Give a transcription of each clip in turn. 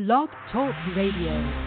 Blog Talk Radio.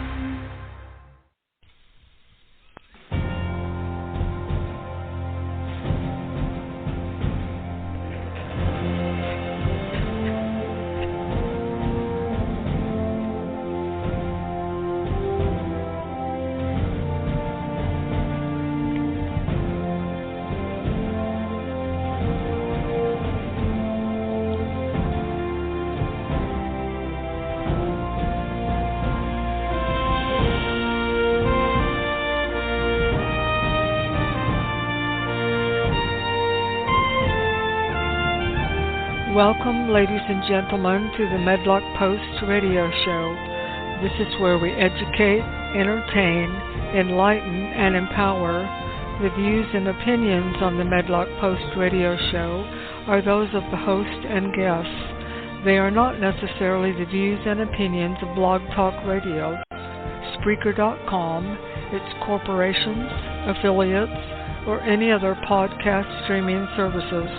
Welcome, ladies and gentlemen, to the Medlock Post radio show. This is where we educate, entertain, enlighten, and empower. The views and opinions on the Medlock Post radio show are those of the host and guests. They are not necessarily the views and opinions of Blog Talk Radio, Spreaker.com, its corporations, affiliates, or any other podcast streaming services.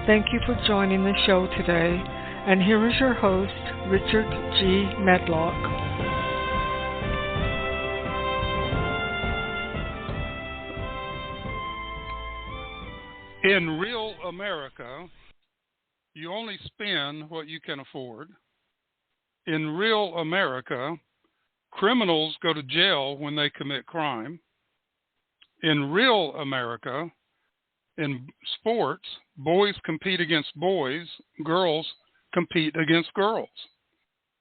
Thank you for joining the show today, and here is your host, Richard G. Medlock. In real America, you only spend what you can afford. In real America, criminals go to jail when they commit crime. In real America, in sports, boys compete against boys, girls compete against girls.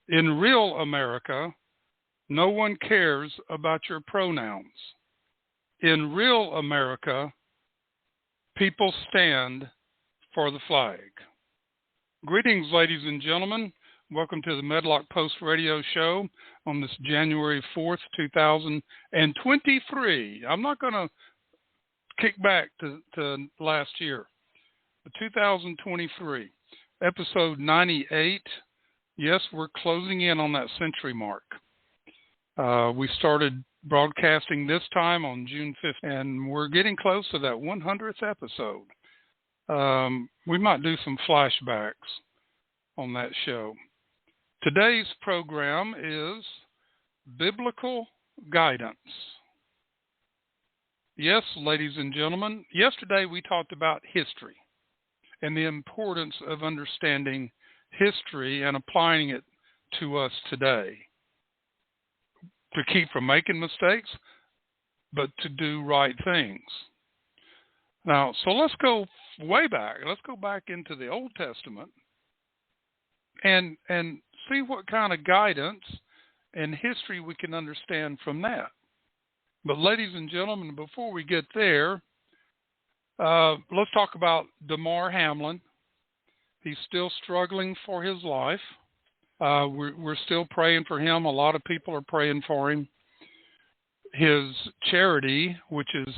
In real America, no one cares about your pronouns. In real America, people stand for the flag. Greetings, ladies and gentlemen. Welcome to the Medlock Post radio show on this January 4th, 2023. I'm not going to kick back to last year, 2023, episode 98. Yes, we're closing in on that century mark. We started broadcasting this time on June 5th, and we're getting close to that 100th episode. We might do some flashbacks on that show. Today's program is Biblical Guidance. Yes, ladies and gentlemen, yesterday we talked about history and the importance of understanding history and applying it to us today to keep from making mistakes, but to do right things. Now, so let's go way back. Let's go back into the Old Testament and see what kind of guidance and history we can understand from that. But ladies and gentlemen, before we get there, let's talk about Damar Hamlin. He's still struggling for his life. We're still praying for him. A lot of people are praying for him. His charity, which is,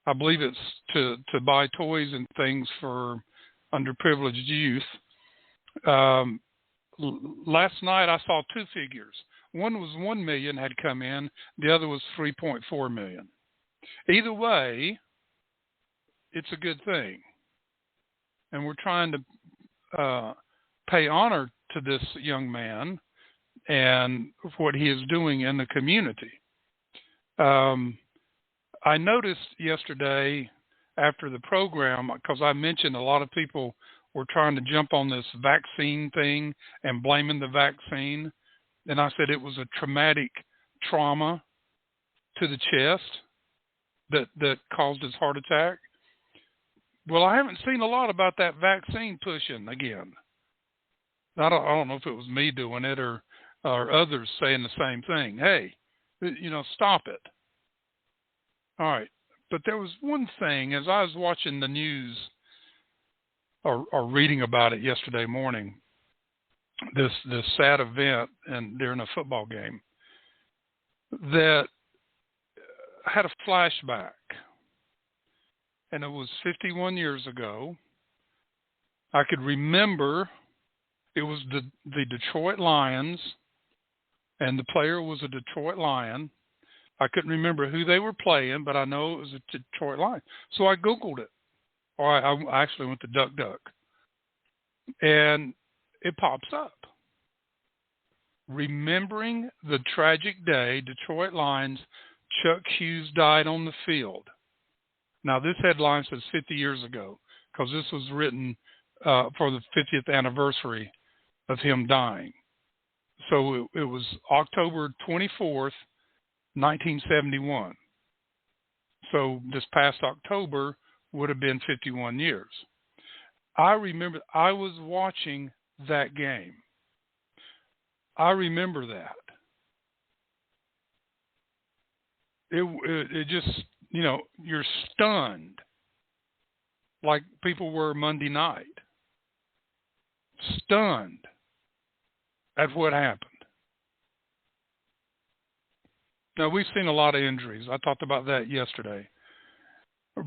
I believe it's to buy toys and things for underprivileged youth. Last night I saw two figures. One was 1 million had come in. The other was 3.4 million. Either way, it's a good thing. And we're trying to pay honor to this young man and what he is doing in the community. I noticed yesterday after the program, because I mentioned a lot of people were trying to jump on this vaccine thing and blaming the vaccine. And I said it was a traumatic trauma to the chest that caused his heart attack. Well, I haven't seen a lot about that vaccine pushing again. I don't know if it was me doing it or others saying the same thing. Hey, stop it. All right. But there was one thing, as I was watching the news or reading about it yesterday morning, this sad event and during a football game, that had a flashback. And it was 51 years ago. I could remember it was the Detroit Lions, and the player was a Detroit Lion. I couldn't remember who they were playing, but I know it was a Detroit Lion. So I Googled it. Or I actually went to DuckDuck. And it pops up. Remembering the tragic day Detroit Lions Chuck Hughes died on the field. Now, this headline says 50 years ago because this was written for the 50th anniversary of him dying. So it was October 24th, 1971. So this past October would have been 51 years. I remember I was watching that game. I remember that. It just, you're stunned like people were Monday night. Stunned at what happened. Now, we've seen a lot of injuries. I talked about that yesterday.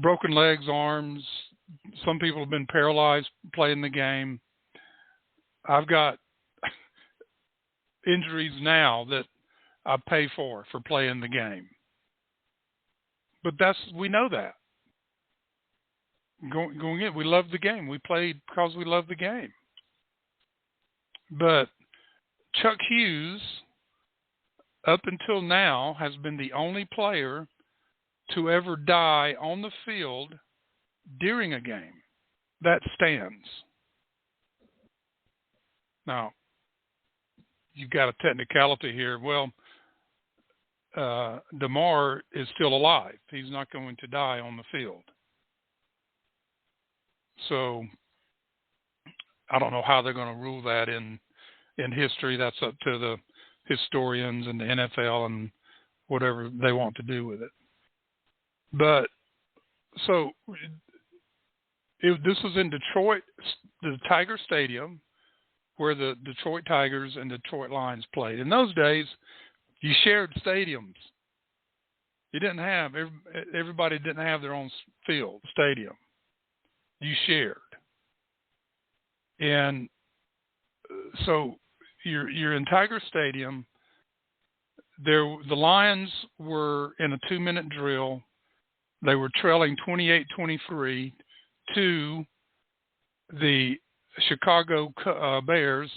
Broken legs, arms. Some people have been paralyzed playing the game. I've got injuries now that I pay for playing the game. But we know that. Going in, we love the game. We played because we love the game. But Chuck Hughes, up until now, has been the only player to ever die on the field during a game. That stands. Now, you've got a technicality here. Well, DeMar is still alive. He's not going to die on the field. So I don't know how they're going to rule that in history. That's up to the historians and the NFL and whatever they want to do with it. But so this was in Detroit, the Tiger Stadium, where the Detroit Tigers and Detroit Lions played. In those days, you shared stadiums. You didn't have everybody didn't have their own stadium. You shared, and so you're in Tiger Stadium. The Lions were in a 2-minute drill. They were trailing 28-23 to the Chicago Bears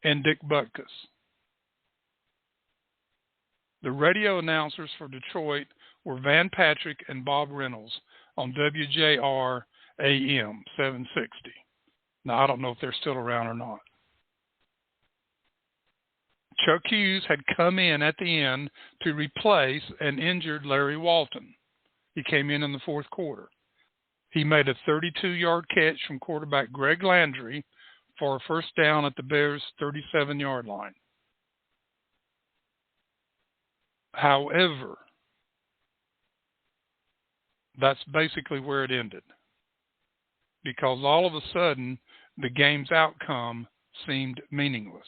and Dick Butkus. The radio announcers for Detroit were Van Patrick and Bob Reynolds on WJR AM 760. Now, I don't know if they're still around or not. Chuck Hughes had come in at the end to replace an injured Larry Walton. He came in the fourth quarter. He made a 32-yard catch from quarterback Greg Landry for a first down at the Bears' 37-yard line. However, that's basically where it ended, because all of a sudden the game's outcome seemed meaningless.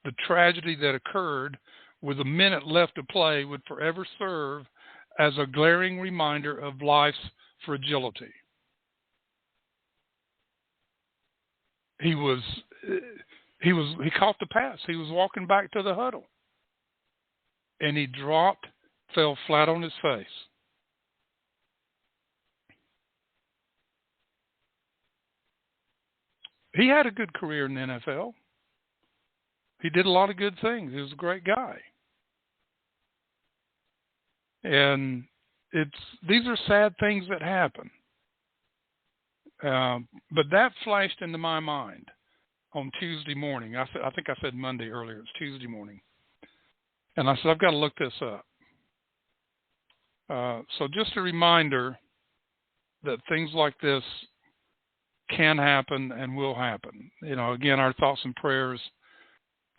The tragedy that occurred with a minute left to play would forever serve as a glaring reminder of life's fragility. He caught the pass. He was walking back to the huddle, and he fell flat on his face. He had a good career in the NFL. He did a lot of good things. He was a great guy. And these are sad things that happen. But that flashed into my mind on Tuesday morning. I think I said Monday earlier. It's Tuesday morning. And I said, I've got to look this up. So just a reminder that things like this can happen and will happen. Again, our thoughts and prayers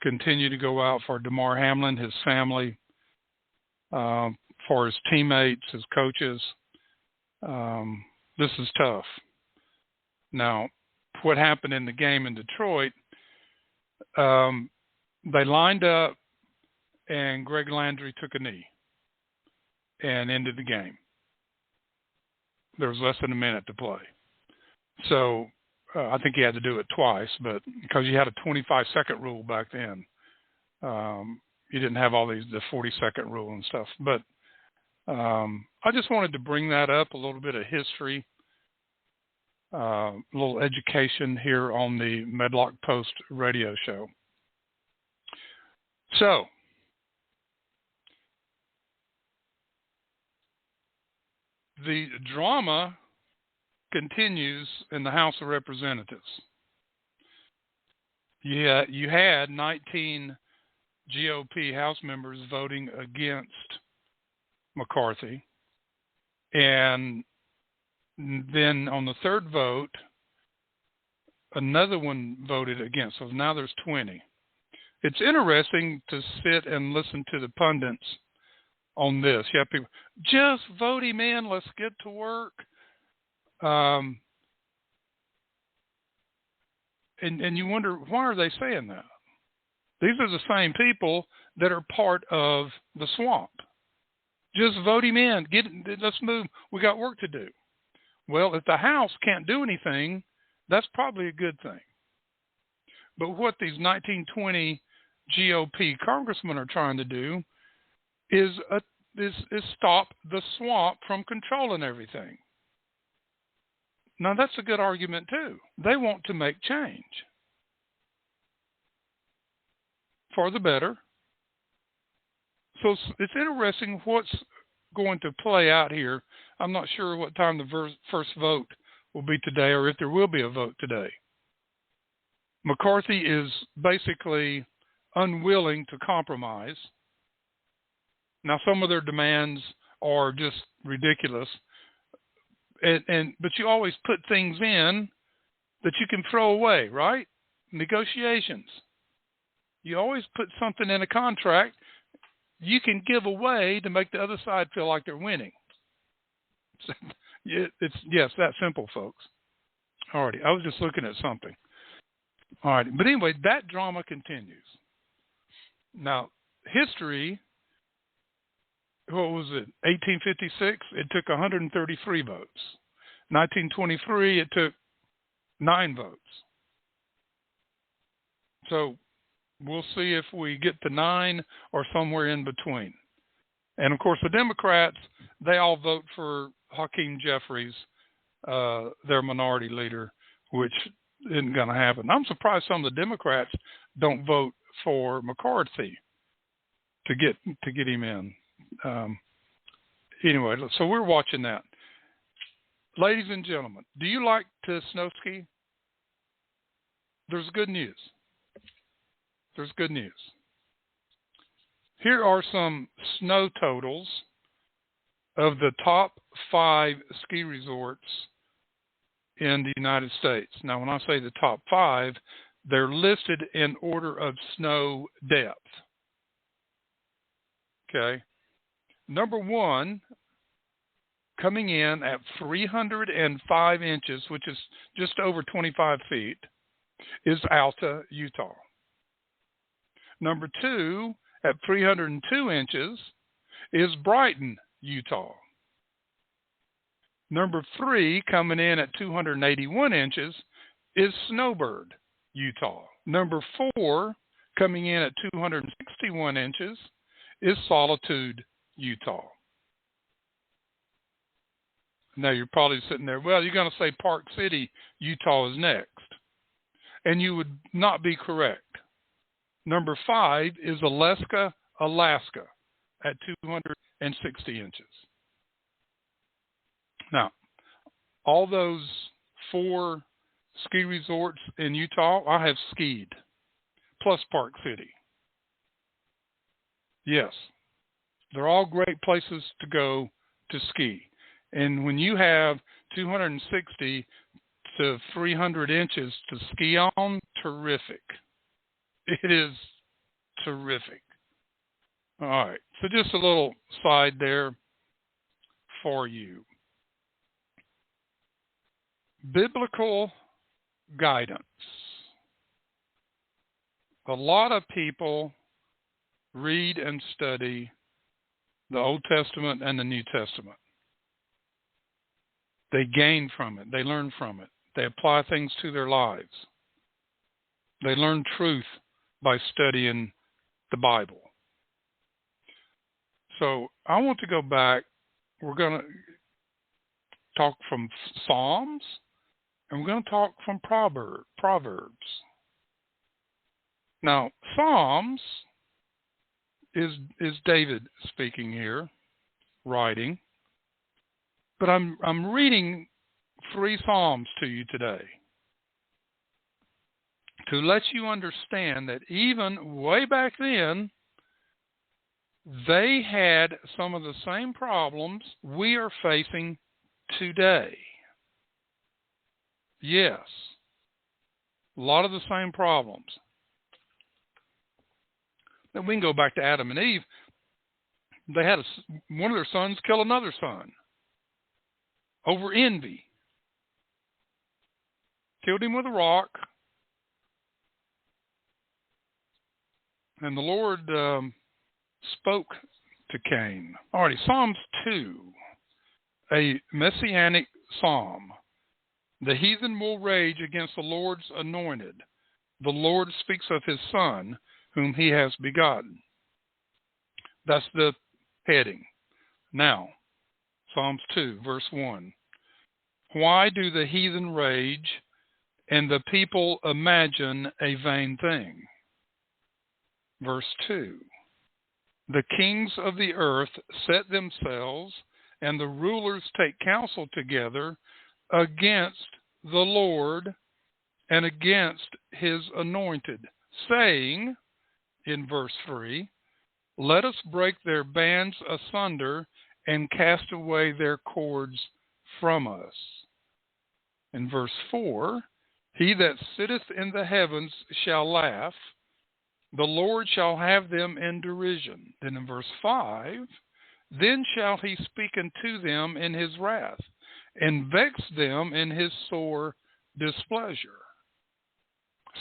continue to go out for DeMar Hamlin, his family, for his teammates, his coaches. This is tough. Now, what happened in the game in Detroit, they lined up and Greg Landry took a knee and ended the game. There was less than a minute to play. So I think he had to do it twice, but because you had a 25-second rule back then, you didn't have all the 40-second rule and stuff. But I just wanted to bring that up, a little bit of history, a little education here on the Medlock Post radio show. So, the drama continues in the House of Representatives. You had 19 GOP House members voting against McCarthy. And then on the third vote, another one voted against. So now there's 20. It's interesting to sit and listen to the pundits on this. You have people, just vote him in, let's get to work. And you wonder, why are they saying that? These are the same people that are part of the swamp. Just vote him in. Let's move. We got work to do. Well, if the House can't do anything, that's probably a good thing. But what these 1920 GOP congressmen are trying to do is stop the swamp from controlling everything. Now, that's a good argument, too. They want to make change for the better. So it's interesting what's going to play out here. I'm not sure what time the first vote will be today or if there will be a vote today. McCarthy is basically unwilling to compromise. Now, some of their demands are just ridiculous. But you always put things in that you can throw away, right? Negotiations. You always put something in a contract you can give away to make the other side feel like they're winning. It's that simple, folks. Alrighty, I was just looking at something. Alrighty, but anyway, that drama continues. Now, history, what was it, 1856? It took 133 votes. 1923, it took 9 votes. So we'll see if we get to 9 or somewhere in between. And, of course, the Democrats, they all vote for Hakeem Jeffries, their minority leader, which isn't going to happen. I'm surprised some of the Democrats don't vote for McCarthy to get him in. Anyway, so we're watching that. Ladies and gentlemen, do you like to snow ski? There's good news. There's good news. Here are some snow totals of the top 5 ski resorts in the United States. Now, when I say the top 5, they're listed in order of snow depth. Okay. Number 1, coming in at 305 inches, which is just over 25 feet, is Alta, Utah. Number 2, at 302 inches, is Brighton, Utah. Number 3, coming in at 281 inches, is Snowbird, Utah. Number 4, coming in at 261 inches, is Solitude, Utah. Now, you're probably sitting there, well, you're going to say Park City, Utah is next. And you would not be correct. Number 5 is Alaska, Alaska, at 260 inches. Now, all those 4 ski resorts in Utah, I have skied, plus Park City. Yes, they're all great places to go to ski. And when you have 260 to 300 inches to ski on, terrific. It is terrific. All right, so just a little side there for you. Biblical guidance. A lot of people read and study the Old Testament and the New Testament. They gain from it. They learn from it. They apply things to their lives. They learn truth by studying the Bible. So I want to go back. We're going to talk from Psalms, and we're going to talk from Proverbs. Now, Psalms is David speaking here, writing. But I'm reading 3 Psalms to you today to let you understand that even way back then, they had some of the same problems we are facing today. Yes, a lot of the same problems. Then we can go back to Adam and Eve. They had one of their sons kill another son over envy. Killed him with a rock. And the Lord spoke to Cain. Alrighty, Psalms 2, a messianic psalm. The heathen will rage against the Lord's anointed. The Lord speaks of his Son, whom he has begotten. That's the heading. Now, Psalms 2, verse 1. Why do the heathen rage and the people imagine a vain thing? Verse 2. The kings of the earth set themselves, and the rulers take counsel together against the Lord and against his anointed, saying, in verse 3, let us break their bands asunder and cast away their cords from us. In verse 4, he that sitteth in the heavens shall laugh, the Lord shall have them in derision. Then in verse 5, then shall he speak unto them in his wrath, and vex them in his sore displeasure.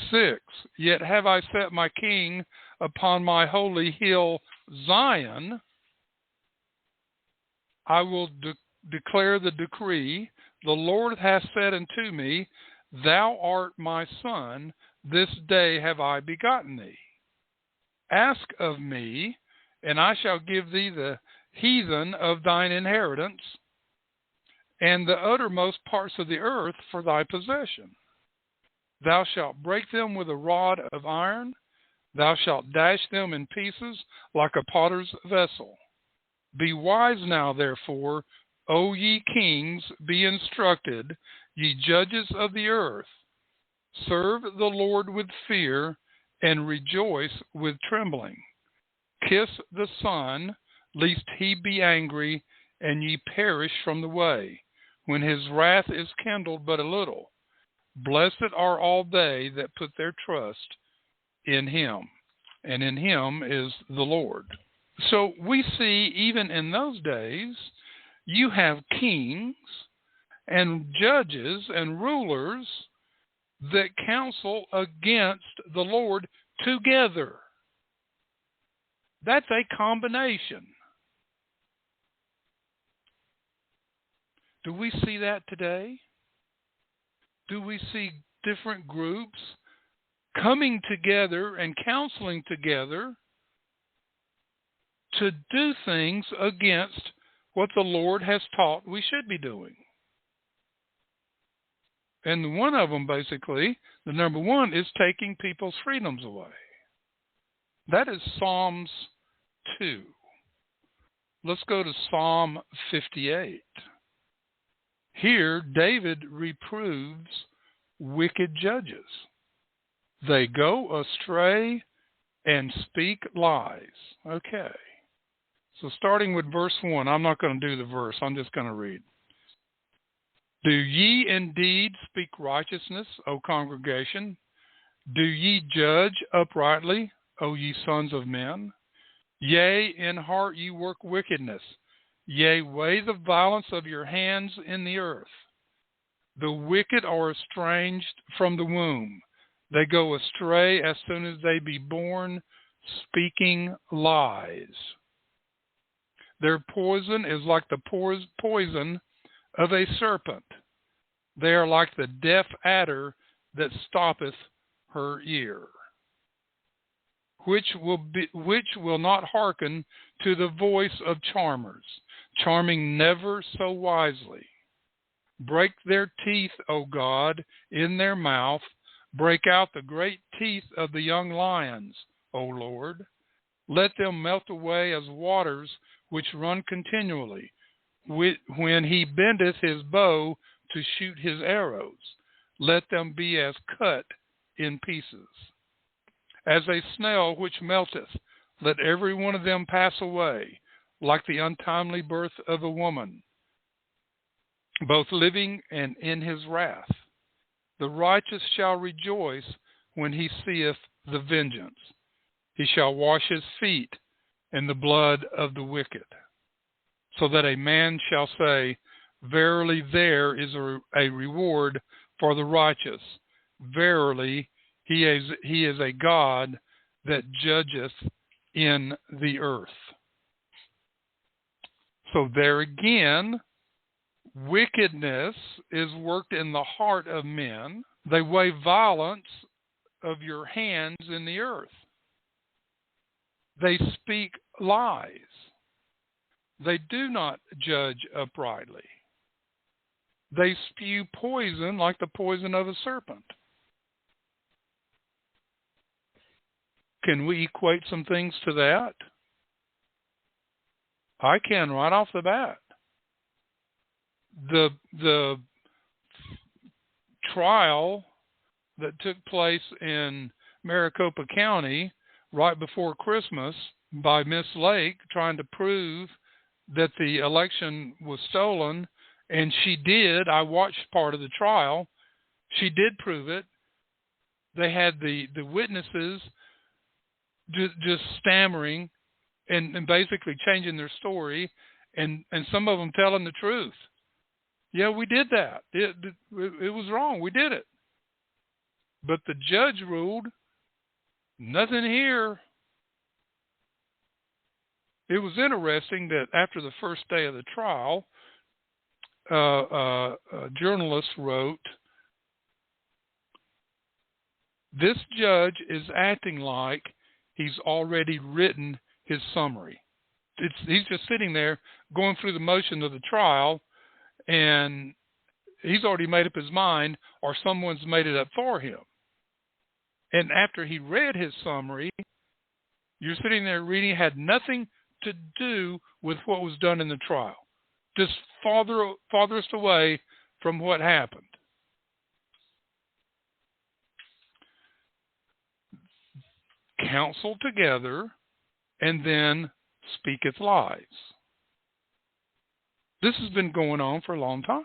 6, yet have I set my king upon my holy hill Zion. I will declare the decree. The Lord hath said unto me, thou art my son, this day have I begotten thee. Ask of me, and I shall give thee the heathen of thine inheritance, and the uttermost parts of the earth for thy possession. Thou shalt break them with a rod of iron, thou shalt dash them in pieces like a potter's vessel. Be wise now, therefore, O ye kings, be instructed, ye judges of the earth. Serve the Lord with fear, and rejoice with trembling. Kiss the Son, lest he be angry, and ye perish from the way, when his wrath is kindled but a little. Blessed are all they that put their trust in him, and in him is the Lord. So we see even in those days, you have kings and judges and rulers that counsel against the Lord together. That's a combination. Do we see that today? Do we see different groups coming together and counseling together to do things against what the Lord has taught we should be doing? And one of them, basically, the number one, is taking people's freedoms away. That is Psalms 2. Let's go to Psalm 58. Here, David reproves wicked judges. They go astray and speak lies. Okay. So starting with verse 1, I'm not going to do the verse, I'm just going to read. Do ye indeed speak righteousness, O congregation? Do ye judge uprightly, O ye sons of men? Yea, in heart ye work wickedness. Yea, weigh the violence of your hands in the earth. The wicked are estranged from the womb. They go astray as soon as they be born, speaking lies. Their poison is like the poison of a serpent. They are like the deaf adder that stoppeth her ear, which will not hearken to the voice of charmers, charming never so wisely. Break their teeth, O God, in their mouth. Break out the great teeth of the young lions, O Lord. Let them melt away as waters which run continually, when he bendeth his bow to shoot his arrows. Let them be as cut in pieces. As a snail which melteth, let every one of them pass away, like the untimely birth of a woman, both living and in his wrath. The righteous shall rejoice when he seeth the vengeance. He shall wash his feet in the blood of the wicked, so that a man shall say, Verily there is a reward for the righteous. Verily he is a God that judgeth in the earth. So there again, wickedness is worked in the heart of men. They weigh violence of your hands in the earth. They speak lies. They do not judge uprightly. They spew poison like the poison of a serpent. Can we equate some things to that? I can right off the bat. The trial that took place in Maricopa County right before Christmas by Miss Lake trying to prove that the election was stolen, and she did. I watched part of the trial. She did prove it. They had the witnesses just stammering and basically changing their story, and some of them telling the truth. Yeah, we did that. It was wrong. We did it. But the judge ruled, nothing here. It was interesting that after the first day of the trial, a journalist wrote, this judge is acting like he's already written his summary. He's just sitting there going through the motion of the trial, and he's already made up his mind, or someone's made it up for him. And after he read his summary, you're sitting there reading, had nothing to do with what was done in the trial. Just farthest away from what happened. Counsel together, and then speaketh lies. This has been going on for a long time.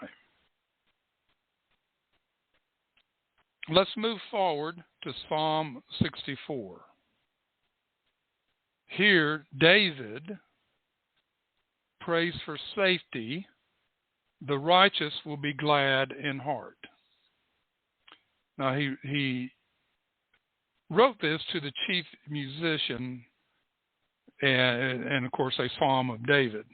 Let's move forward to Psalm 64. Here, David prays for safety. The righteous will be glad in heart. Now, he wrote this to the chief musician, and of course, a psalm of David.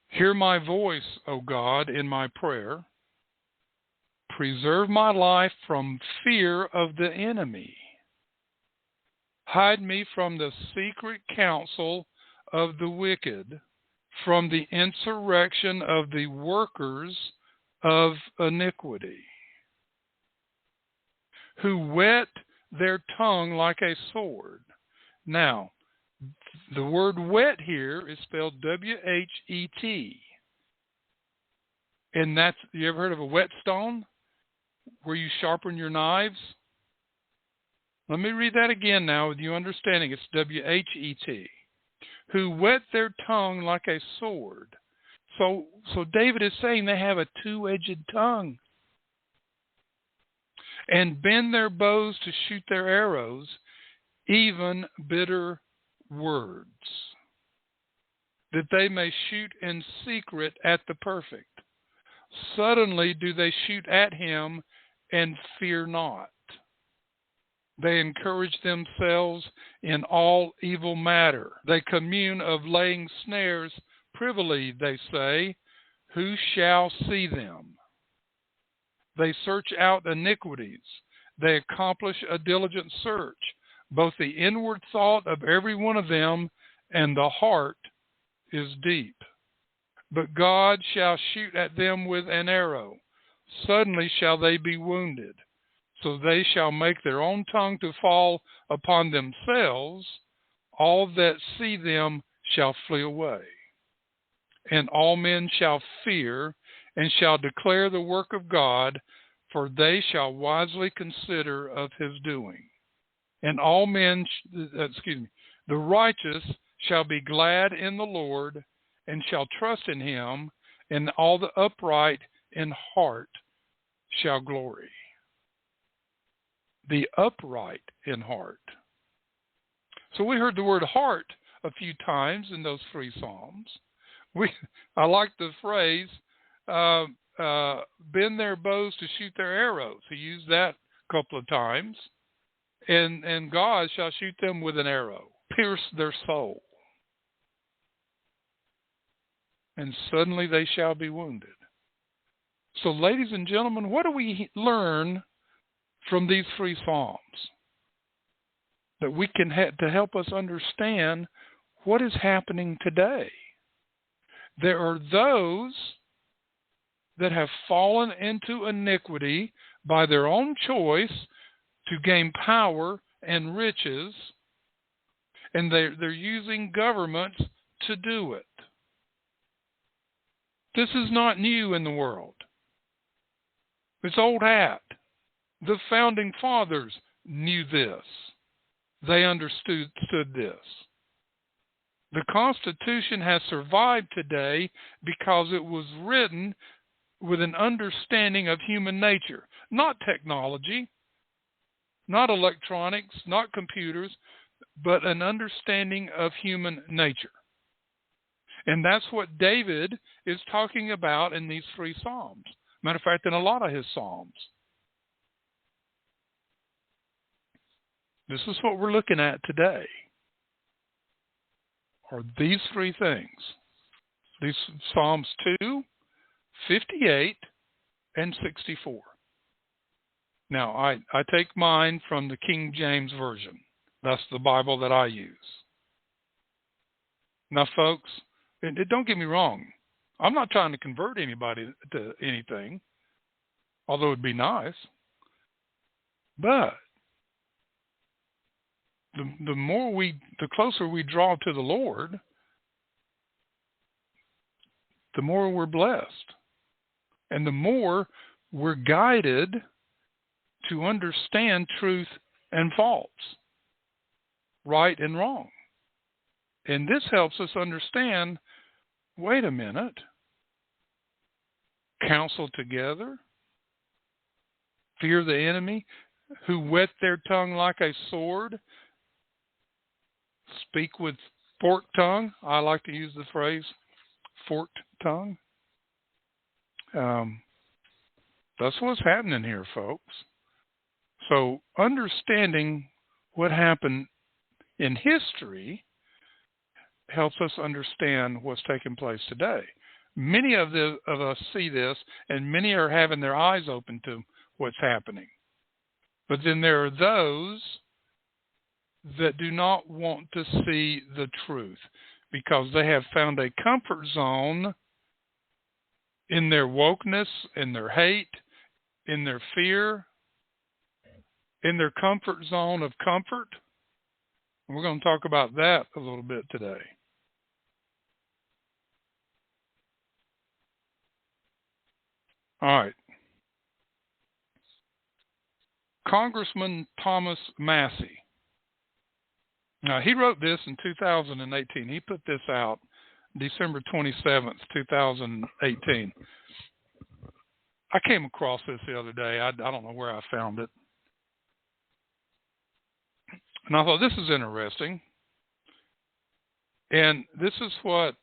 Hear my voice, O God, in my prayer. Preserve my life from fear of the enemy. Hide me from the secret counsel of the wicked, from the insurrection of the workers of iniquity, who whet their tongue like a sword. Now, the word whet here is spelled W-H-E-T. And that's, you ever heard of a whetstone, where you sharpen your knives? Let me read that again now with you understanding. It's W-H-E-T. Who whet their tongue like a sword. So David is saying they have a two-edged tongue. And bend their bows to shoot their arrows, even bitter words, that they may shoot in secret at the perfect. Suddenly do they shoot at him and fear not. They encourage themselves in all evil matter. They commune of laying snares privily, they say, who shall see them? They search out iniquities. They accomplish a diligent search, both the inward thought of every one of them and the heart is deep. But God shall shoot at them with an arrow. Suddenly shall they be wounded. so they shall make their own tongue to fall upon themselves. All that see them shall flee away. And all men shall fear, and shall declare the work of God, for they shall wisely consider of his doing. And all men, the righteous shall be glad in the Lord, and shall trust in him, and all the upright in heart shall glory. The upright in heart. So we heard the word heart a few times in those three Psalms. I like the phrase, bend their bows to shoot their arrows. He used that a couple of times. And God shall shoot them with an arrow, pierce their soul. And suddenly they shall be wounded. So, ladies and gentlemen, what do we learn from these three Psalms that we can to help us understand what is happening today? There are those that have fallen into iniquity by their own choice to gain power and riches, and they're using governments to do it. This is not new in the world. It's old hat. The founding fathers knew this. They understood this. The Constitution has survived today because it was written with an understanding of human nature, not technology, not electronics, not computers, but an understanding of human nature. And that's what David is talking about in these three Psalms. Matter of fact, in a lot of his Psalms. This is what we're looking at today. Are these three things. These Psalms 2, 58, and 64. Now, I take mine from the King James Version. That's the Bible that I use. Now, folks, don't get me wrong. I'm not trying to convert anybody to anything, although it'd be nice. But the closer we draw to the Lord, the more we're blessed. And the more we're guided to understand truth and false, right and wrong. And this helps us understand, wait a minute, counsel together, fear the enemy, who whet their tongue like a sword, speak with forked tongue. I like to use the phrase forked tongue. That's what's happening here, folks. So understanding what happened in history helps us understand what's taking place today. Many of us see this, and many are having their eyes open to what's happening. But then there are those that do not want to see the truth because they have found a comfort zone in their wokeness, in their hate, in their fear, in their comfort zone of comfort. And we're going to talk about that a little bit today. All right. Congressman Thomas Massey. Now, he wrote this in 2018. He put this out December 27th, 2018. I came across this the other day. I don't know where I found it. And I thought, this is interesting. And this is what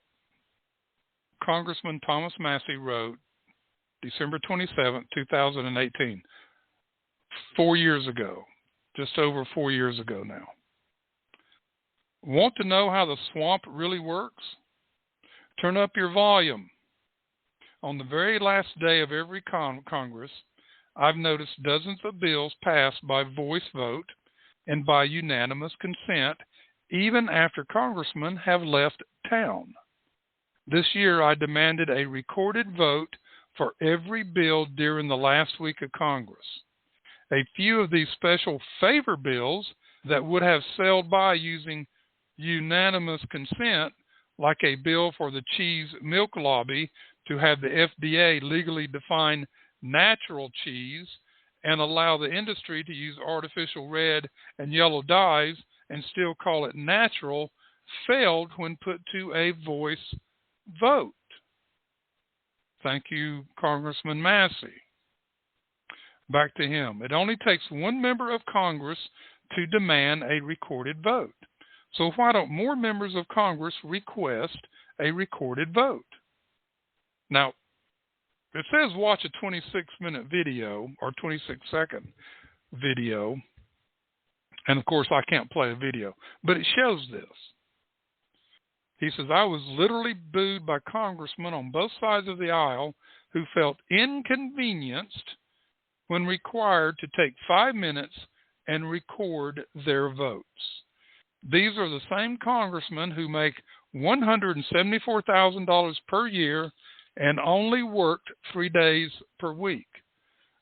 Congressman Thomas Massey wrote December 27th, 2018. 4 years ago. Just over 4 years ago now. Want to know how the swamp really works? Turn up your volume. On the very last day of every Congress, I've noticed dozens of bills passed by voice vote and by unanimous consent, even after congressmen have left town. This year, I demanded a recorded vote for every bill during the last week of Congress. A few of these special favor bills that would have sailed by using unanimous consent, like a bill for the cheese milk lobby to have the FDA legally define natural cheese and allow the industry to use artificial red and yellow dyes and still call it natural, failed when put to a voice vote. Thank you, Congressman Massey. Back to him. It only takes one member of Congress to demand a recorded vote. So why don't more members of Congress request a recorded vote? Now, it says watch a 26-minute video or 26-second video. And, of course, I can't play a video. But it shows this. He says, I was literally booed by congressmen on both sides of the aisle who felt inconvenienced when required to take 5 minutes and record their votes. These are the same congressmen who make $174,000 per year and only worked 3 days per week.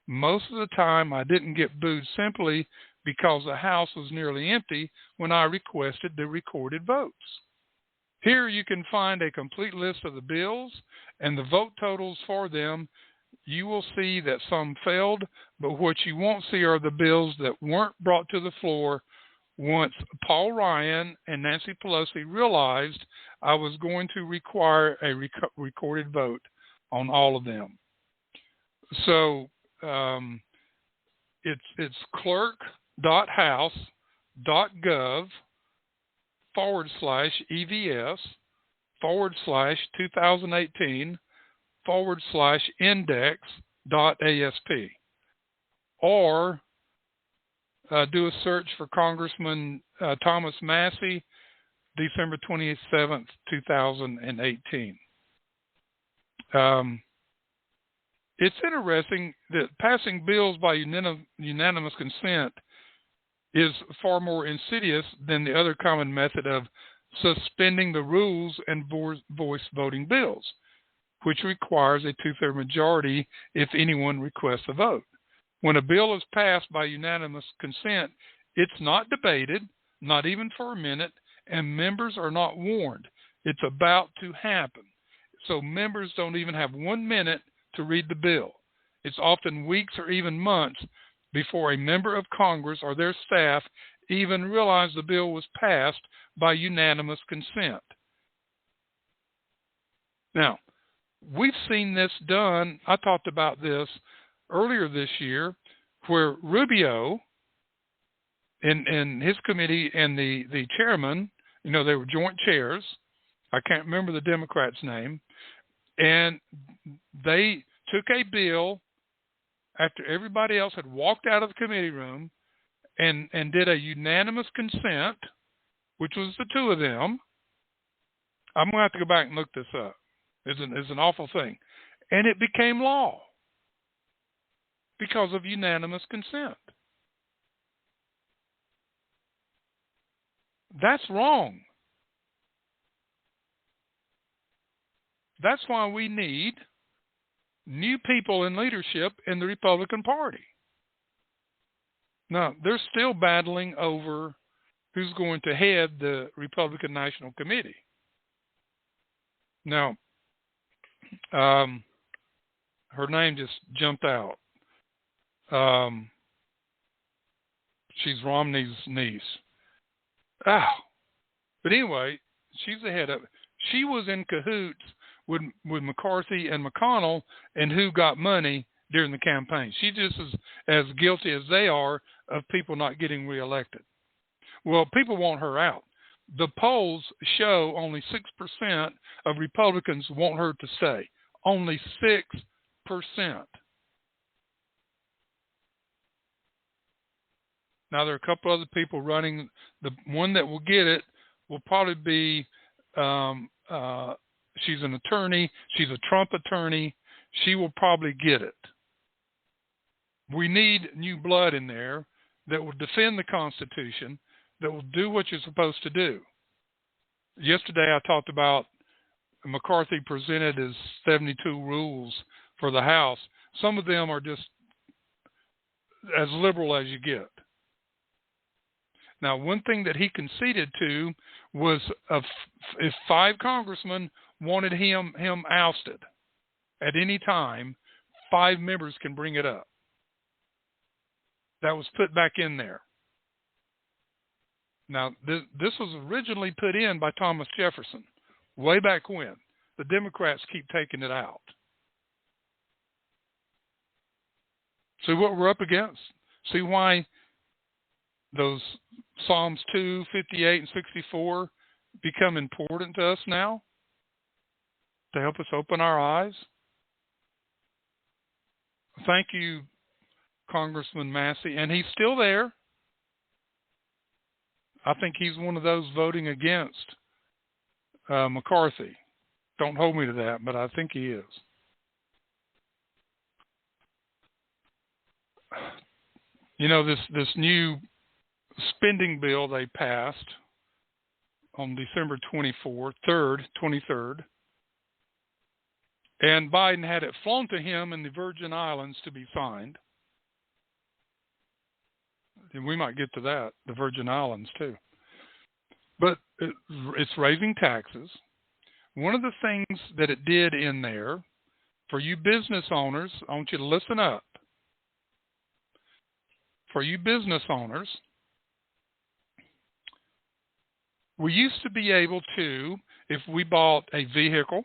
Most of the time, I didn't get booed simply because the House was nearly empty when I requested the recorded votes. Here you can find a complete list of the bills and the vote totals for them. You will see that some failed, but what you won't see are the bills that weren't brought to the floor once Paul Ryan and Nancy Pelosi realized I was going to require a recorded vote on all of them. So it's clerk.house.gov/EVS/2018/index.asp. Or do a search for Congressman Thomas Massey, December 27th, 2018. It's interesting that passing bills by unanimous consent is far more insidious than the other common method of suspending the rules and voice voting bills, which requires a two-thirds majority if anyone requests a vote. When a bill is passed by unanimous consent, it's not debated, not even for a minute, and members are not warned. It's about to happen. So members don't even have 1 minute to read the bill. It's often weeks or even months before a member of Congress or their staff even realize the bill was passed by unanimous consent. Now, we've seen this done. I talked about this earlier this year, where Rubio and his committee and the chairman, they were joint chairs. I can't remember the Democrat's name. And they took a bill after everybody else had walked out of the committee room and did a unanimous consent, which was the two of them. I'm going to have to go back and look this up. It's an awful thing. And it became law because of unanimous consent. That's wrong. That's why we need new people in leadership in the Republican Party. Now, they're still battling over who's going to head the Republican National Committee. Now, her name just jumped out. She's Romney's niece. But anyway, she's the head of it. She was in cahoots with McCarthy and McConnell and who got money during the campaign. She's just as guilty as they are of people not getting reelected. Well, people want her out. The polls show only 6% of Republicans want her to stay. Only 6%. Now, there are a couple other people running. The one that will get it will probably be, she's an attorney. She's a Trump attorney. She will probably get it. We need new blood in there that will defend the Constitution, that will do what you're supposed to do. Yesterday, I talked about McCarthy presented his 72 rules for the House. Some of them are just as liberal as you get. Now, one thing that he conceded to was if 5 congressmen wanted him ousted at any time, 5 members can bring it up. That was put back in there. Now, this was originally put in by Thomas Jefferson, way back when. The Democrats keep taking it out. See what we're up against? See why those Psalms 2, 58, and 64 become important to us now? To help us open our eyes? Thank you, Congressman Massey. And he's still there. I think he's one of those voting against McCarthy. Don't hold me to that, but I think he is. You know, this new spending bill they passed on December 23rd, and Biden had it flown to him in the Virgin Islands to be signed. And we might get to that, the Virgin Islands too. But it's raising taxes. One of the things that it did in there, for you business owners, I want you to listen up. For you business owners, we used to be able to, if we bought a vehicle,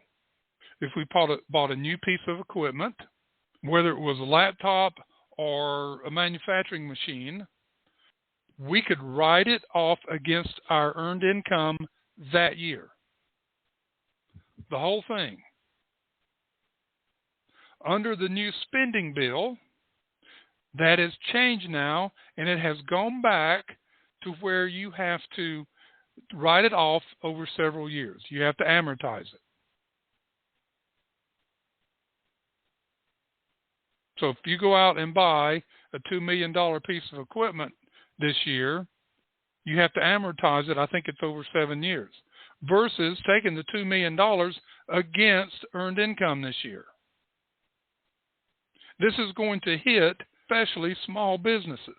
if we bought a new piece of equipment, whether it was a laptop or a manufacturing machine, we could write it off against our earned income that year. The whole thing. Under the new spending bill, that has changed now, and it has gone back to where you have to write it off over several years. You have to amortize it. So if you go out and buy a $2 million piece of equipment this year, you have to amortize it. I think it's over 7 years, versus taking the $2 million against earned income this year. This is going to hit especially small businesses.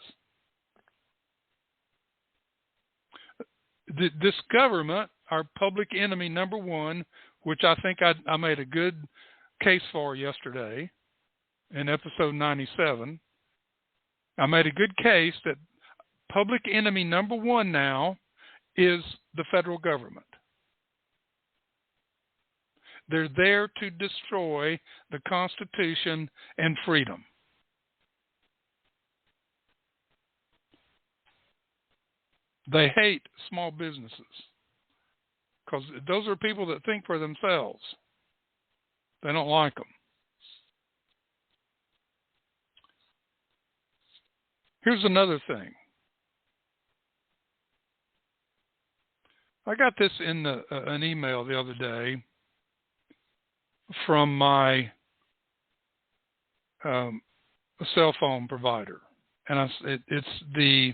This government, our public enemy number one, which I think I made a good case for yesterday in episode 97, I made a good case that public enemy number one now is the federal government. They're there to destroy the Constitution and freedom. They hate small businesses because those are people that think for themselves. They don't like them. Here's another thing. I got this in an email the other day from my cell phone provider, and it's the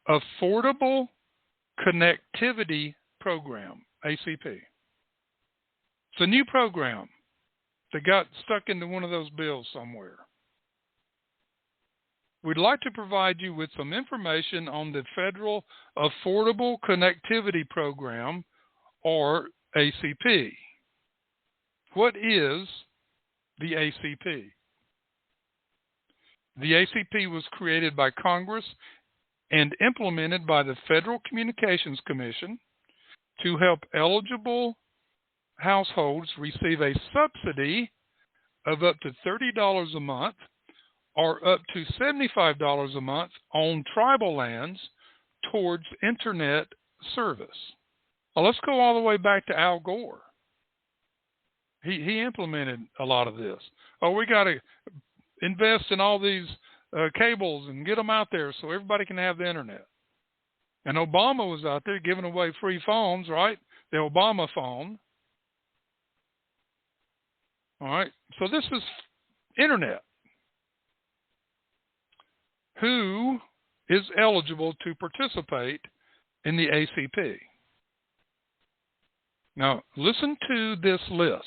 Affordable Connectivity Program, ACP. It's a new program that got stuck into one of those bills somewhere. We'd like to provide you with some information on the Federal Affordable Connectivity Program, or ACP. What is the ACP? The ACP was created by Congress and implemented by the Federal Communications Commission to help eligible households receive a subsidy of up to $30 a month or up to $75 a month on tribal lands towards internet service. Well, let's go all the way back to Al Gore. He implemented a lot of this. Oh, we got to invest in all these cables and get them out there so everybody can have the internet. And Obama was out there giving away free phones, right? The Obama phone. All right. So this is internet. Who is eligible to participate in the ACP? Now, listen to this list.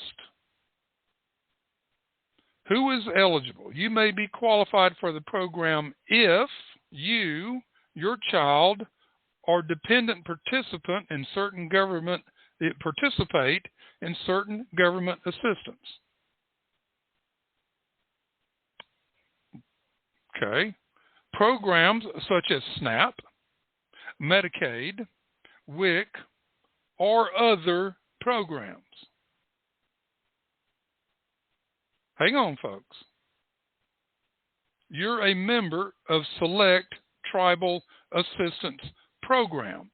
Who is eligible? You may be qualified for the program if you, your child, or dependent participant in certain government participate in certain government assistance. Okay. Programs such as SNAP, Medicaid, WIC, or other programs. Hang on, folks. You're a member of select tribal assistance programs.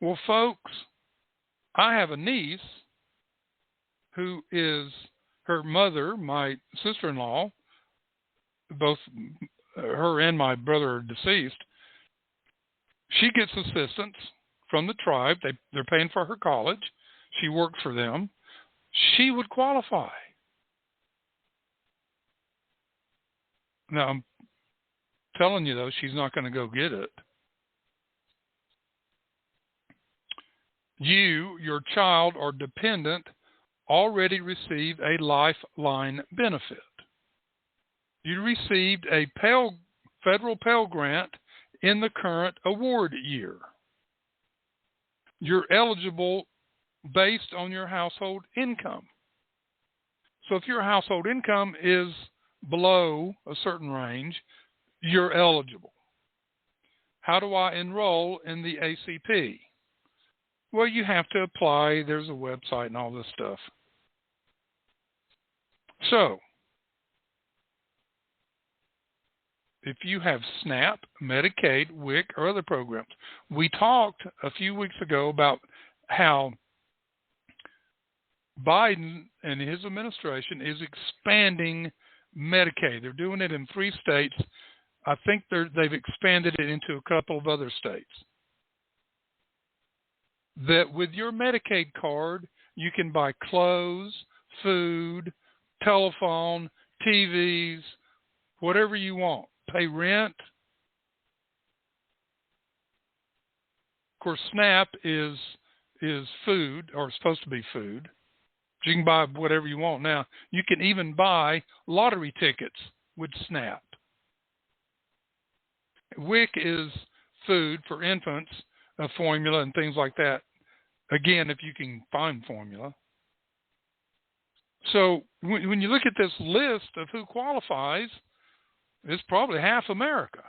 Well, folks, I have a niece who is her mother, my sister-in-law, both her and my brother are deceased. She gets assistance from the tribe. They're paying for her college. She works for them. She would qualify. Now, I'm telling you, though, she's not going to go get it. You, your child, or dependent already received a lifeline benefit. You received a federal Pell Grant in the current award year. You're eligible based on your household income. So if your household income is below a certain range, you're eligible. How do I enroll in the ACP? Well, you have to apply. There's a website and all this stuff. So, if you have SNAP, Medicaid, WIC, or other programs, we talked a few weeks ago about how Biden and his administration is expanding Medicaid. They're doing it in 3 states. I think they've expanded it into a couple of other states. That with your Medicaid card, you can buy clothes, food, telephone, TVs, whatever you want. Pay rent. Of course, SNAP is food, or supposed to be food. You can buy whatever you want now. You can even buy lottery tickets with SNAP. WIC is food for infants, formula and things like that. Again, if you can find formula. So when you look at this list of who qualifies, it's probably half America.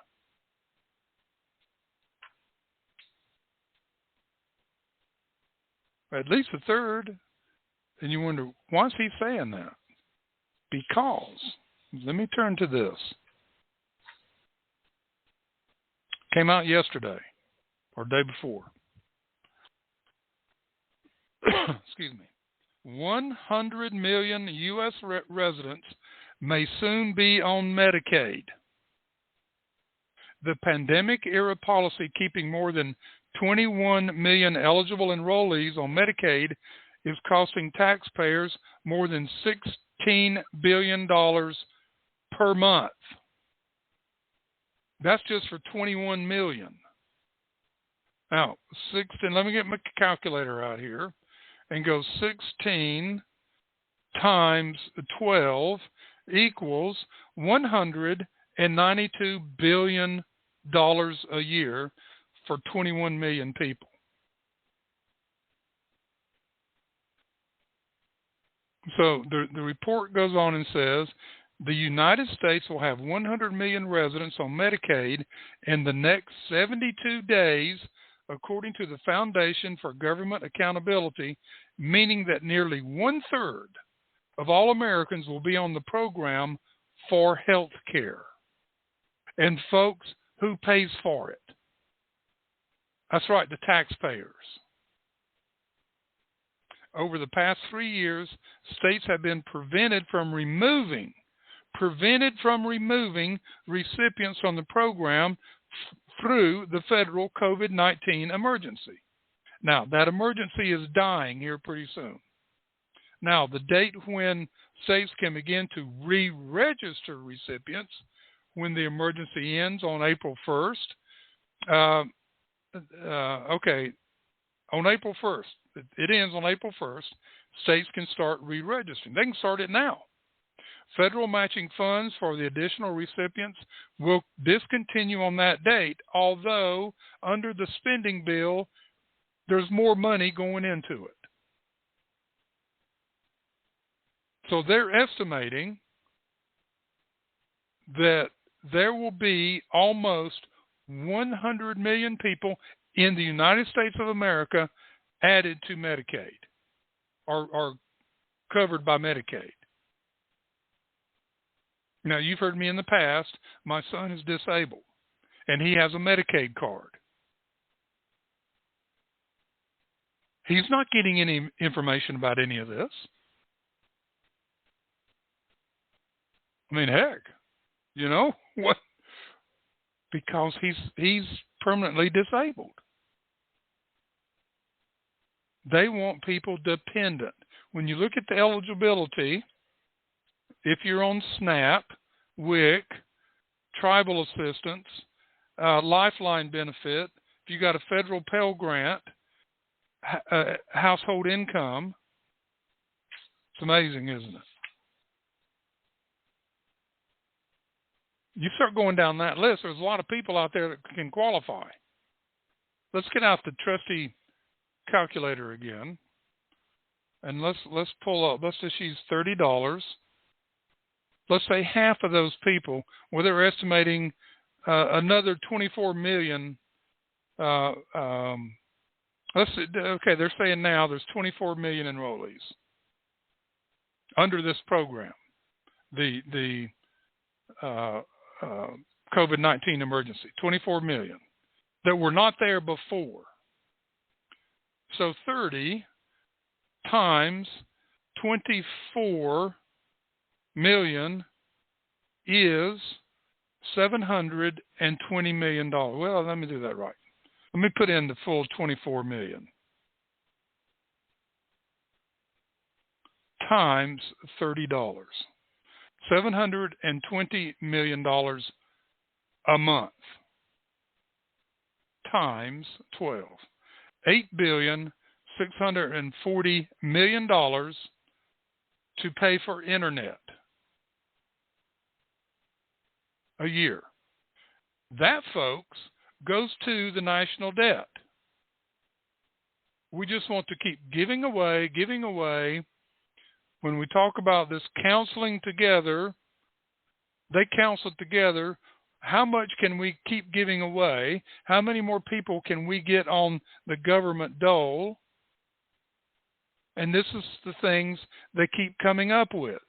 At least a third. And you wonder, why is he saying that? Because, let me turn to this. Came out yesterday, or day before. Excuse me. 100 million U.S. residents may soon be on Medicaid. The pandemic-era policy keeping more than 21 million eligible enrollees on Medicaid is costing taxpayers more than $16 billion per month. That's just for 21 million. Now, 16, let me get my calculator out here and go 16 times 12 equals $192 billion a year for 21 million people. So the report goes on and says the United States will have 100 million residents on Medicaid in the next 72 days, according to the Foundation for Government Accountability, meaning that nearly 1/3 of all Americans will be on the program for health care. And folks, who pays for it? That's right, the taxpayers. Over the past 3 years, states have been prevented from removing recipients from the program through the federal COVID-19 emergency. Now, that emergency is dying here pretty soon. Now, the date when states can begin to re-register recipients when the emergency ends on April 1st. On April 1st. It ends on April 1st. States can start re-registering. They can start it now. Federal matching funds for the additional recipients will discontinue on that date, although under the spending bill, there's more money going into it. So they're estimating that there will be almost 100 million people in the United States of America added to Medicaid or covered by Medicaid. Now, you've heard me in the past, my son is disabled, and he has a Medicaid card. He's not getting any information about any of this. I mean, heck, you know what? Because he's permanently disabled. They want people dependent. When you look at the eligibility, if you're on SNAP, WIC, tribal assistance, lifeline benefit, if you got a federal Pell Grant, household income, it's amazing, isn't it? You start going down that list, there's a lot of people out there that can qualify. Let's get out the trusty calculator again, and let's pull up. Let's just use $30. Let's say half of those people, well, they're estimating another 24 million. They're saying now there's 24 million enrollees under this program, the COVID-19 emergency, 24 million that were not there before. So 30 times 24 million is $720 million. Well, let me do that right. Let me put in the full 24 million times $30. $720 million a month times 12. $8,640 million to pay for internet a year. That, folks, goes to the national debt. We just want to keep giving away. When we talk about this counseling together, they counsel together. How much can we keep giving away? How many more people can we get on the government dole? And this is the things they keep coming up with.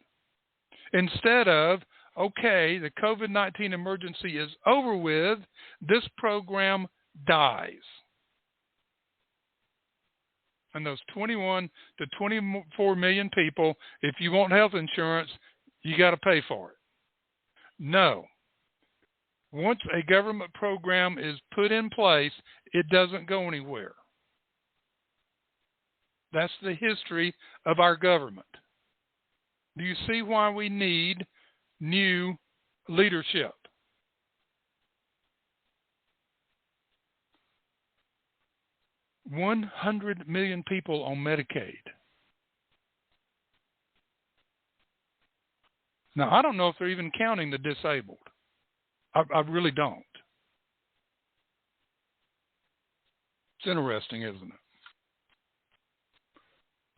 Instead of, okay, the COVID-19 emergency is over with, this program dies. And those 21 to 24 million people, if you want health insurance, you got to pay for it. No. Once a government program is put in place, it doesn't go anywhere. That's the history of our government. Do you see why we need new leadership? $100 million people on Medicaid. Now, I don't know if they're even counting the disabled. I really don't. It's interesting, isn't it?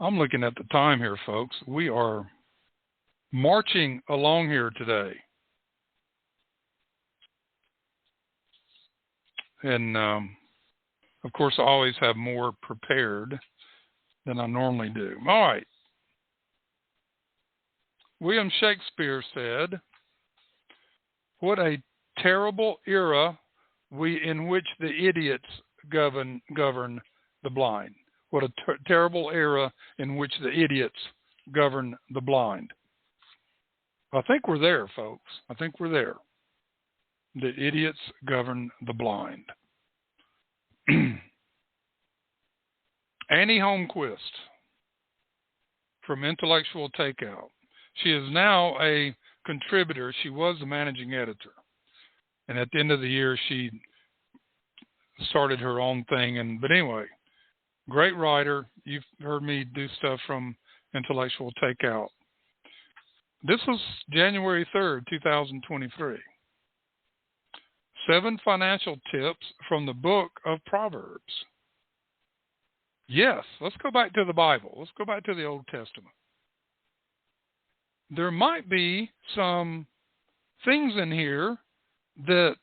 I'm looking at the time here, folks. We are marching along here today. And, of course, I always have more prepared than I normally do. All right. William Shakespeare said, "What a terrible era in which the idiots govern the blind." What a terrible era in which the idiots govern the blind. I think we're there, folks. I think we're there. The idiots govern the blind. Annie Holmquist from Intellectual Takeout. She is now a contributor. She was the managing editor. And at the end of the year, she started her own thing. But anyway, great writer. You've heard me do stuff from Intellectual Takeout. This was January 3rd, 2023. 7 financial tips from the book of Proverbs. Yes, let's go back to the Bible. Let's go back to the Old Testament. There might be some things in here that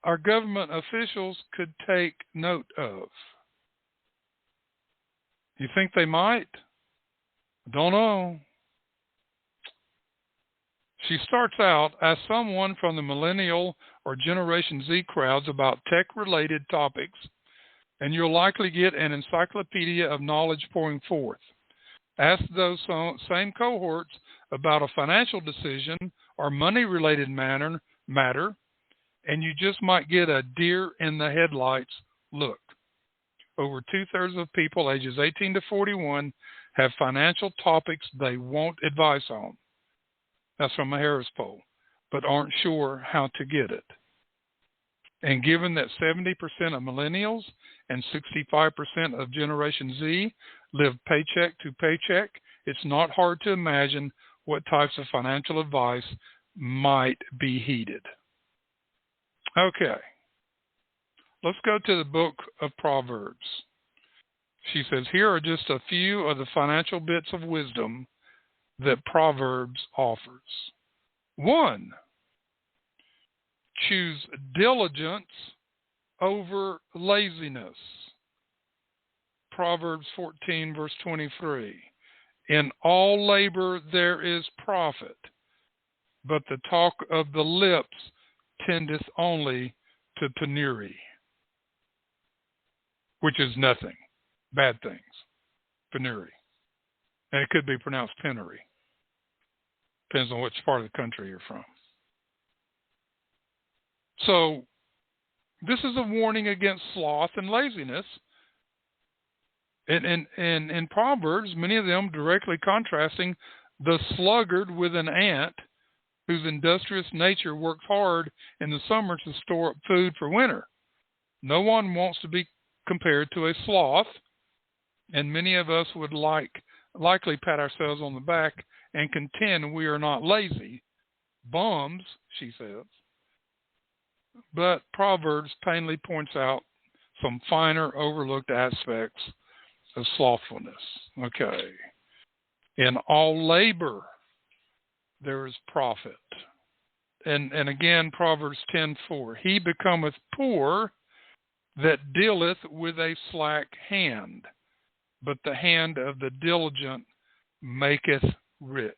our government officials could take note of. You think they might? Don't know. She starts out as someone from the millennial or Generation Z crowds about tech-related topics, and you'll likely get an encyclopedia of knowledge pouring forth. Ask those same cohorts about a financial decision or money-related matter, and you just might get a deer in the headlights look. Over 2/3 of people ages 18 to 41 have financial topics they want advice on. That's from a Harris poll, but aren't sure how to get it. And given that 70% of millennials and 65% of Generation Z live paycheck to paycheck, it's not hard to imagine what types of financial advice might be heeded. Okay, let's go to the book of Proverbs. She says, here are just a few of the financial bits of wisdom that Proverbs offers. 1, choose diligence over laziness. Proverbs 14, verse 23. In all labor there is profit, but the talk of the lips tendeth only to penury, which is nothing, bad things, penury. And it could be pronounced penury. Depends on which part of the country you're from. So this is a warning against sloth and laziness. And in Proverbs, many of them directly contrasting the sluggard with an ant whose industrious nature works hard in the summer to store up food for winter. No one wants to be compared to a sloth, and many of us would likely pat ourselves on the back and contend we are not lazy. Bums, she says. But Proverbs plainly points out some finer, overlooked aspects of slothfulness. Okay. In all labor, there is profit. And again, Proverbs 10:4. He becometh poor that dealeth with a slack hand, but the hand of the diligent maketh rich.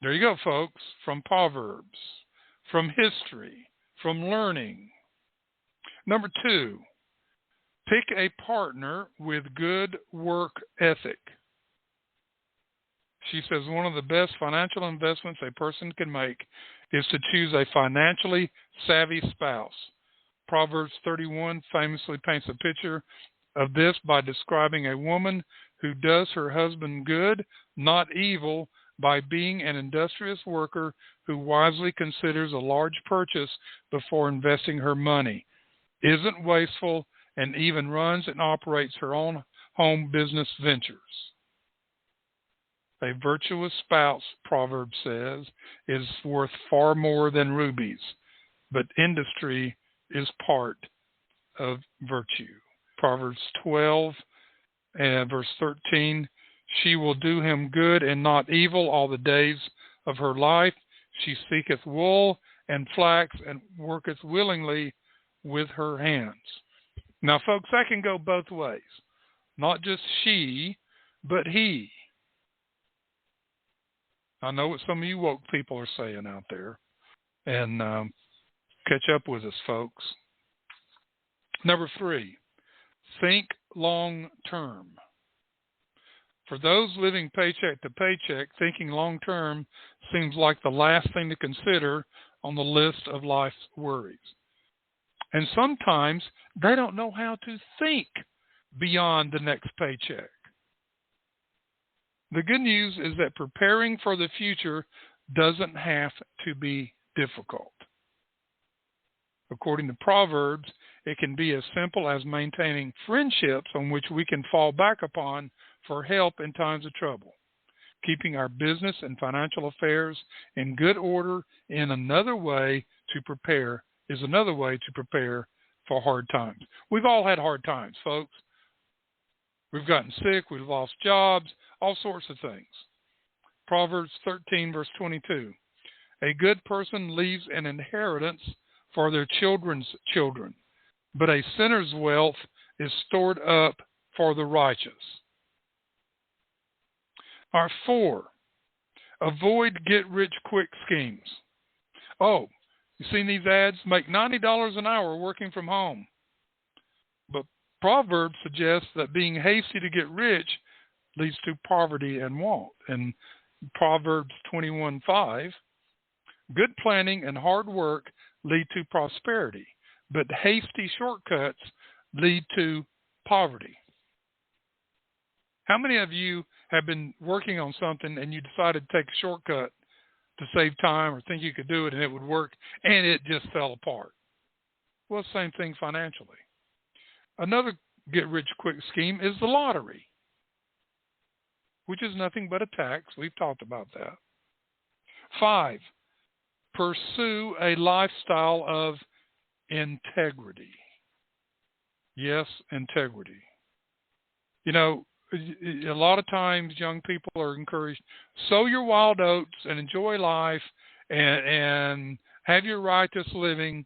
There you go, folks, from Proverbs, from history, from learning. Number 2, pick a partner with good work ethic. She says one of the best financial investments a person can make is to choose a financially savvy spouse. Proverbs 31 famously paints a picture of this by describing a woman who does her husband good, not evil, by being an industrious worker who wisely considers a large purchase before investing her money, isn't wasteful, and even runs and operates her own home business ventures. A virtuous spouse, Proverbs says, is worth far more than rubies, but industry is part of virtue. Proverbs 12, verse 13, she will do him good and not evil all the days of her life. She seeketh wool and flax and worketh willingly with her hands. Now, folks, that can go both ways. Not just she, but he. I know what some of you woke people are saying out there. And catch up with us, folks. Number 3, think long term. For those living paycheck to paycheck, thinking long term seems like the last thing to consider on the list of life's worries. And sometimes they don't know how to think beyond the next paycheck. The good news is that preparing for the future doesn't have to be difficult. According to Proverbs, it can be as simple as maintaining friendships on which we can fall back upon for help in times of trouble. keeping our business and financial affairs in good order is another way to prepare for hard times. We've all had hard times, folks. We've gotten sick, we've lost jobs, all sorts of things. Proverbs 13, verse 22. A good person leaves an inheritance for their children's children, but a sinner's wealth is stored up for the righteous. Our 4, avoid get-rich-quick schemes. Oh, you seen these ads? Make $90 an hour working from home. But Proverbs suggests that being hasty to get rich leads to poverty and want. And Proverbs 21:5, good planning and hard work lead to prosperity, but hasty shortcuts lead to poverty. How many of you have been working on something and you decided to take a shortcut to save time or think you could do it and it would work, and it just fell apart? Well, same thing financially. Another get-rich-quick scheme is the lottery, which is nothing but a tax. We've talked about that. 5, pursue a lifestyle of integrity. Yes, integrity. You know, a lot of times young people are encouraged, sow your wild oats and enjoy life and have your righteous living,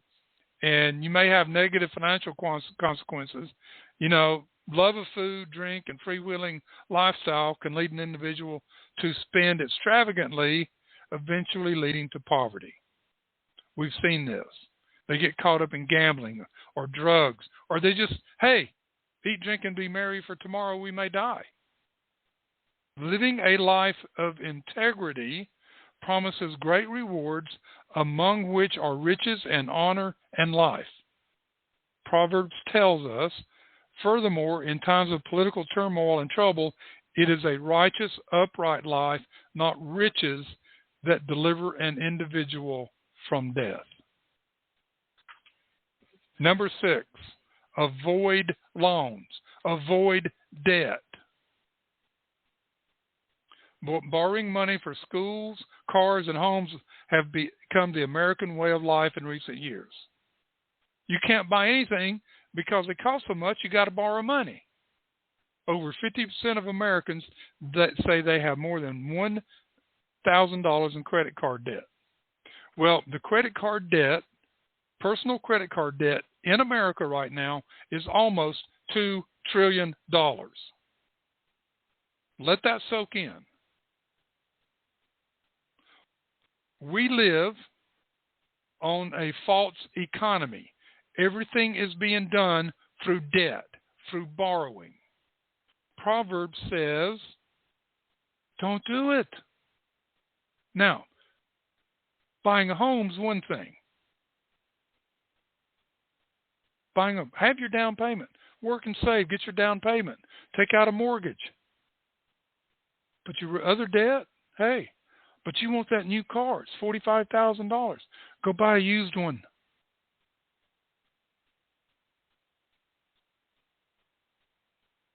and you may have negative financial consequences. You know, love of food, drink, and freewheeling lifestyle can lead an individual to spend extravagantly, eventually leading to poverty. We've seen this. They get caught up in gambling or drugs, or they just, hey, eat, drink, and be merry, for tomorrow we may die. Living a life of integrity promises great rewards, among which are riches and honor and life. Proverbs tells us, furthermore, in times of political turmoil and trouble, it is a righteous, upright life, not riches, that deliver an individual from death. Number 6, avoid loans. Avoid debt. Borrowing money for schools, cars, and homes have become the American way of life in recent years. You can't buy anything because it costs so much, you got to borrow money. Over 50% of Americans that say they have more than $1,000 in credit card debt. Well, the credit card debt, personal credit card debt in America right now is almost $2 trillion. Let that soak in. We live on a false economy. Everything is being done through debt, through borrowing. Proverbs says, don't do it. Now, buying a home's one thing. Have your down payment. Work and save. Get your down payment. Take out a mortgage. But your other debt, hey, but you want that new car. It's $45,000. Go buy a used one.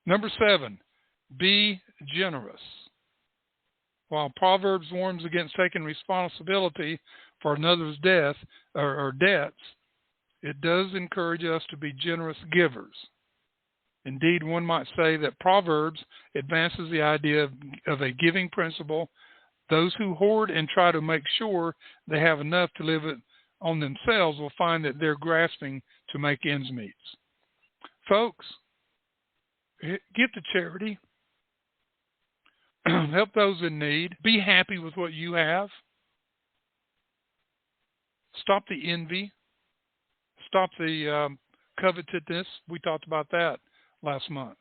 Number 7, be generous. While Proverbs warns against taking responsibility for another's death or debts, it does encourage us to be generous givers. Indeed, one might say that Proverbs advances the idea of a giving principle. Those who hoard and try to make sure they have enough to live on themselves will find that they're grasping to make ends meet. Folks, give to charity. Help those in need. Be happy with what you have. Stop the envy. Stop the covetousness. We talked about that last month.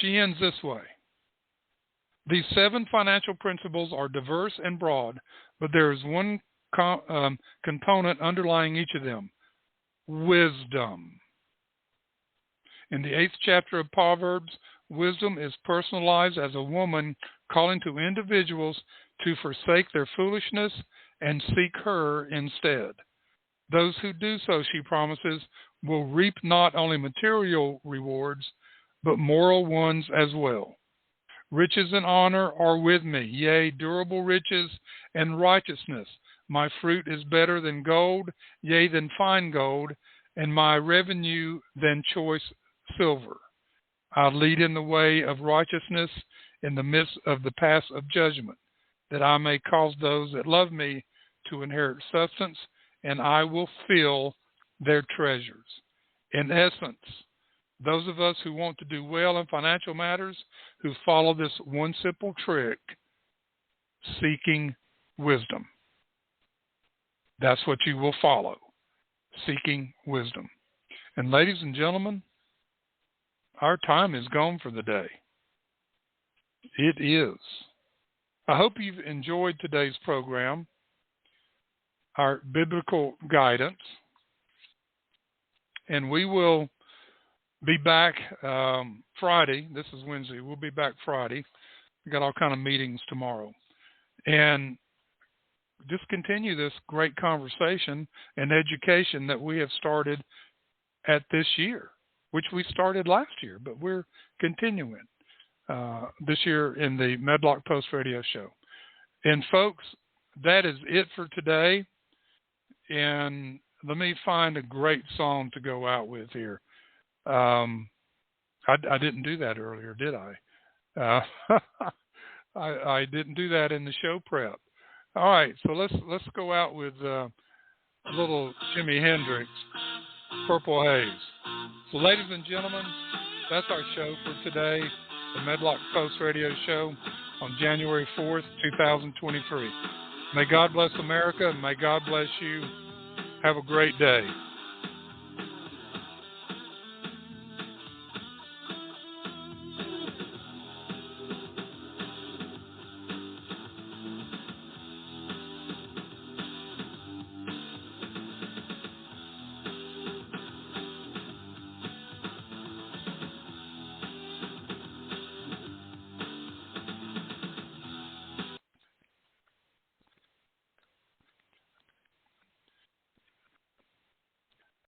She ends this way. These 7 financial principles are diverse and broad, but there is one component underlying each of them: wisdom. In the 8th chapter of Proverbs, wisdom is personalized as a woman calling to individuals to forsake their foolishness and seek her instead. Those who do so, she promises, will reap not only material rewards, but moral ones as well. Riches and honor are with me, yea, durable riches and righteousness. My fruit is better than gold, yea, than fine gold, and my revenue than choice silver. I lead in the way of righteousness in the midst of the paths of judgment, that I may cause those that love me to inherit substance, and I will fill their treasures. In essence, those of us who want to do well in financial matters, who follow this one simple trick, seeking wisdom. That's what you will follow, seeking wisdom. And ladies and gentlemen, our time is gone for the day. It is. I hope you've enjoyed today's program, our biblical guidance, and we will be back Friday. This is Wednesday. We'll be back Friday. We got all kind of meetings tomorrow. And just continue this great conversation and education that we have started at this year, which we started last year, but we're continuing this year in the Medlock Post Radio Show. And folks, that is it for today. And let me find a great song to go out with here. I didn't do that earlier, did I? I didn't do that in the show prep. All right, so let's go out with little Jimi Hendrix, Purple Haze. So, ladies and gentlemen, that's our show for today, the Medlock Post Radio Show on January 4th, 2023. May God bless America, and may God bless you. Have a great day.